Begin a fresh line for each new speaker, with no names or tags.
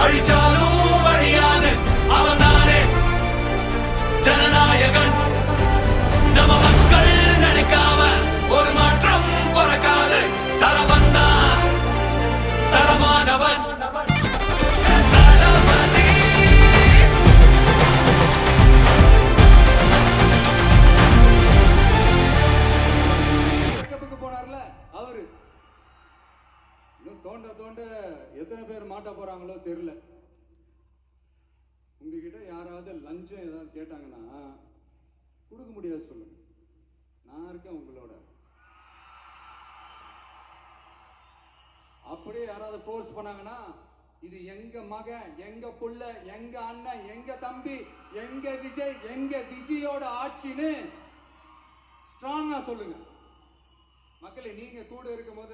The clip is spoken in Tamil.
அழிச்சாலும் வழியாது அவன் தானே ஜனநாயகன். நம்ம மக்கள் நினைக்காம ஒரு மாற்றம் பிறக்காது. தரவந்தா தரமானவன் தளபதி.
போனார்ல அவரு இன்னும் தோண்ட தோண்ட எத்தனை பேர் மாட்ட போறாங்களோ தெரியல. உங்ககிட்ட யாராவது லஞ்சம் ஏதாவது கேட்டாங்கன்னா கொடுக்க முடியாது சொல்லுங்க, நான் இருக்கேன் உங்களோட. அப்படியே யாராவது ஃபோர்ஸ் பண்ணாங்கன்னா இது எங்க மகன், எங்க புள்ள, எங்க அண்ணன், எங்க தம்பி, எங்க விஜய், எங்க விஜயோட ஆட்சின்னு ஸ்ட்ராங்கா சொல்லுங்க. மக்களை நீங்க கூட இருக்கும் போது